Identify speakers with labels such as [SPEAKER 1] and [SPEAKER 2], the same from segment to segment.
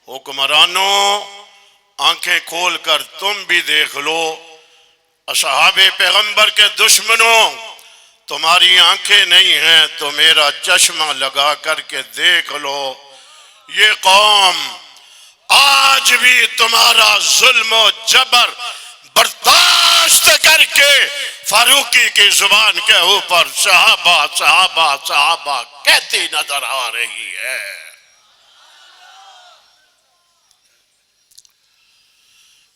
[SPEAKER 1] حکمرانوں آنکھیں کھول کر تم بھی دیکھ لو، اصحاب پیغمبر کے دشمنوں تمہاری آنکھیں نہیں ہیں تو میرا چشمہ لگا کر کے دیکھ لو، یہ قوم آج بھی تمہارا ظلم و جبر برداشت کر کے فاروقی کی زبان کے اوپر صحابہ صحابہ صحابہ کہتی نظر آ رہی ہے۔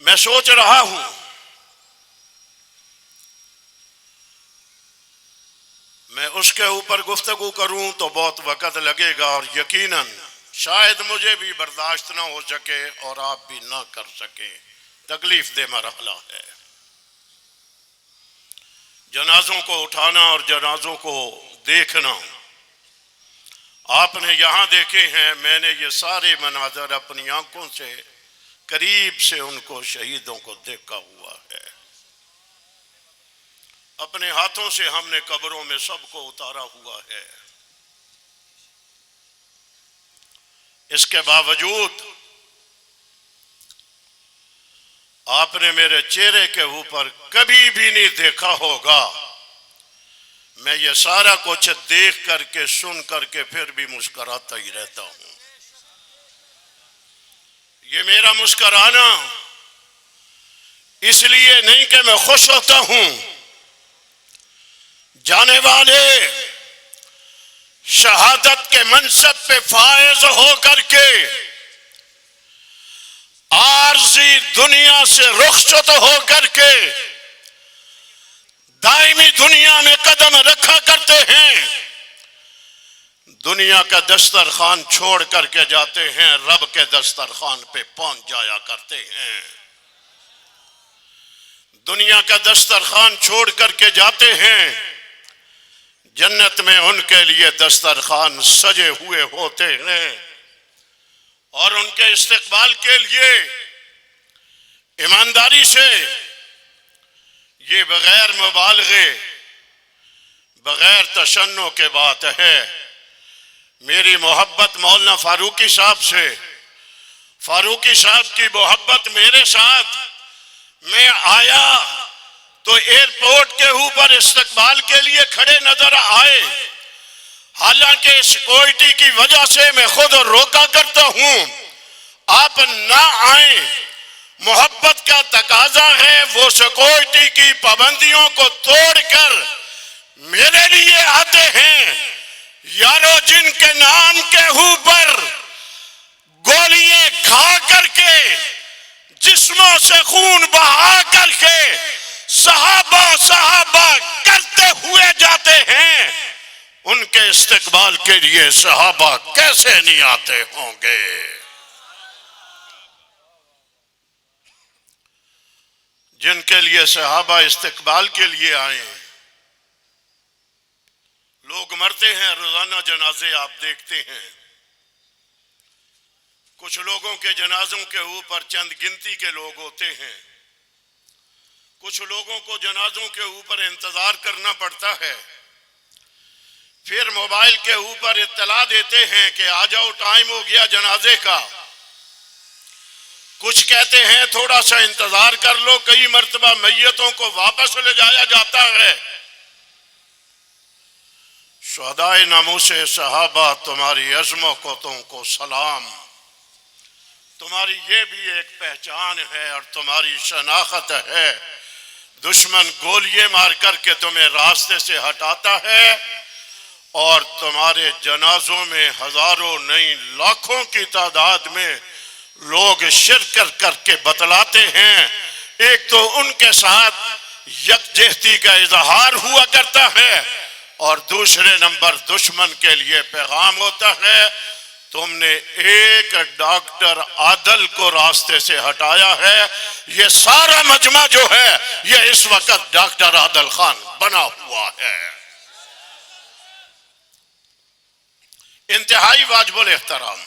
[SPEAKER 1] میں سوچ رہا ہوں میں اس کے اوپر گفتگو کروں تو بہت وقت لگے گا اور یقیناً شاید مجھے بھی برداشت نہ ہو سکے اور آپ بھی نہ کر سکے، تکلیف دہ مرحلہ ہے۔ جنازوں کو اٹھانا اور جنازوں کو دیکھنا، آپ نے یہاں دیکھے ہیں، میں نے یہ سارے مناظر اپنی آنکھوں سے قریب سے ان کو شہیدوں کو دیکھا ہوا ہے، اپنے ہاتھوں سے ہم نے قبروں میں سب کو اتارا ہوا ہے۔ اس کے باوجود آپ نے میرے چہرے کے اوپر کبھی بھی نہیں دیکھا ہوگا میں یہ سارا کچھ دیکھ کر کے سن کر کے پھر بھی مسکراتا ہی رہتا ہوں۔ یہ میرا مسکرانا اس لیے نہیں کہ میں خوش ہوتا ہوں، جانے والے شہادت کے منصب پہ فائز ہو کر کے عارضی دنیا سے رخصت ہو کر کے دائمی دنیا میں قدم رکھا کرتے ہیں، دنیا کا دسترخوان چھوڑ کر کے جاتے ہیں، رب کے دسترخوان پہ پہنچ جایا کرتے ہیں۔ دنیا کا دسترخوان چھوڑ کر کے جاتے ہیں، جنت میں ان کے لیے دسترخوان سجے ہوئے ہوتے ہیں، اور ان کے استقبال کے لیے ایمانداری سے یہ بغیر مبالغے بغیر تشنع کے بات ہے، میری محبت مولانا فاروقی صاحب سے، فاروقی صاحب کی محبت میرے ساتھ، میں آیا تو ایئرپورٹ کے اوپر استقبال کے لیے کھڑے نظر آئے، حالانکہ سیکورٹی کی وجہ سے میں خود روکا کرتا ہوں آپ نہ آئیں، محبت کا تقاضا ہے، وہ سیکورٹی کی پابندیوں کو توڑ کر میرے لیے آتے ہیں۔ یارو جن کے نام کے اوپر گولیاں کھا کر کے جسموں سے خون بہا کر کے صحابہ صحابہ کرتے ہوئے جاتے ہیں، ان کے استقبال کے لیے صحابہ کیسے نہیں آتے ہوں گے؟ جن کے لیے صحابہ استقبال کے لیے آئے، لوگ مرتے ہیں روزانہ جنازے آپ دیکھتے ہیں، کچھ لوگوں کے جنازوں کے اوپر چند گنتی کے لوگ ہوتے ہیں، کچھ لوگوں کو جنازوں کے اوپر انتظار کرنا پڑتا ہے، پھر موبائل کے اوپر اطلاع دیتے ہیں کہ آ جاؤ ٹائم ہو گیا جنازے کا، کچھ کہتے ہیں تھوڑا سا انتظار کر لو، کئی مرتبہ میتوں کو واپس لے جایا جاتا ہے۔ شہدائے ناموس صحابہ، تمہاری عظمتوں کو سلام، تمہاری یہ بھی ایک پہچان ہے اور تمہاری شناخت ہے، دشمن گولیاں مار کر کے تمہیں راستے سے ہٹاتا ہے اور تمہارے جنازوں میں ہزاروں نہیں لاکھوں کی تعداد میں لوگ شرکت کر کے بتلاتے ہیں، ایک تو ان کے ساتھ یکجہتی کا اظہار ہوا کرتا ہے اور دوسرے نمبر دشمن کے لیے پیغام ہوتا ہے، تم نے ایک ڈاکٹر عادل کو راستے سے ہٹایا ہے، یہ سارا مجمع جو ہے یہ اس وقت ڈاکٹر عادل خان بنا ہوا ہے۔ انتہائی واجب الاحترام،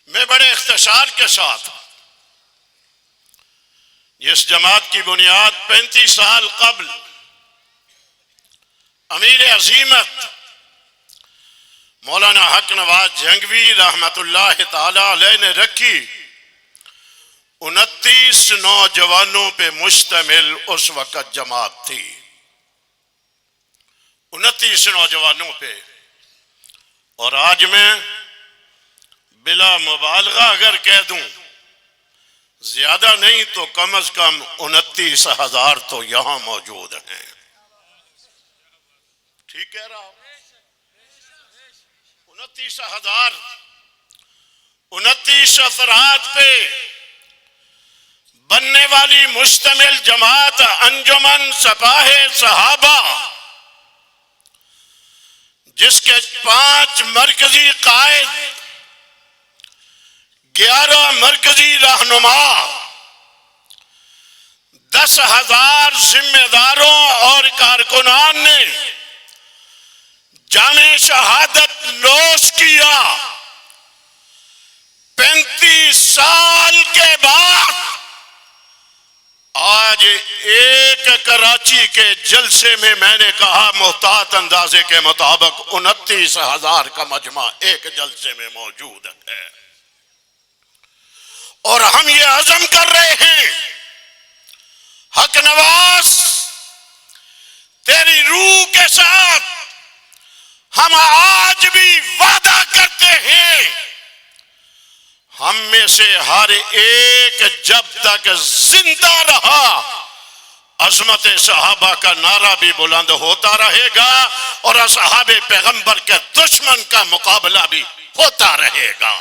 [SPEAKER 1] میں بڑے اختصار کے ساتھ اس جماعت کی بنیاد 35 سال قبل امیر عظیمت مولانا حق نواز جھنگوی رحمت اللہ تعالی علیہ نے رکھی 29 نوجوانوں پہ مشتمل اس وقت جماعت تھی، 29 نوجوانوں پہ. اور آج میں بلا مبالغہ اگر کہہ دوں زیادہ نہیں تو کم از کم 29,000 تو یہاں موجود ہیں. ٹھیک کہہ رہا ہوں؟ 29,000 29 افراد پہ بننے والی مشتمل جماعت انجمن سپاہ صحابہ، جس کے 5 مرکزی قائد، 11 مرکزی رہنما، 10,000 ذمہ داروں اور کارکنان نے جامِ شہادت نوش کیا. 35 سال کے بعد آج ایک کراچی کے جلسے میں نے کہا محتاط اندازے کے مطابق 29,000 کا مجمع ایک جلسے میں موجود ہے. اور ہم یہ عزم کر رہے ہیں حق نواز تیری روح کے ساتھ ہم آج بھی وعدہ کرتے ہیں، ہم میں سے ہر ایک جب تک زندہ رہا عظمت صحابہ کا نعرہ بھی بلند ہوتا رہے گا اور اصحاب پیغمبر کے دشمن کا مقابلہ بھی ہوتا رہے گا.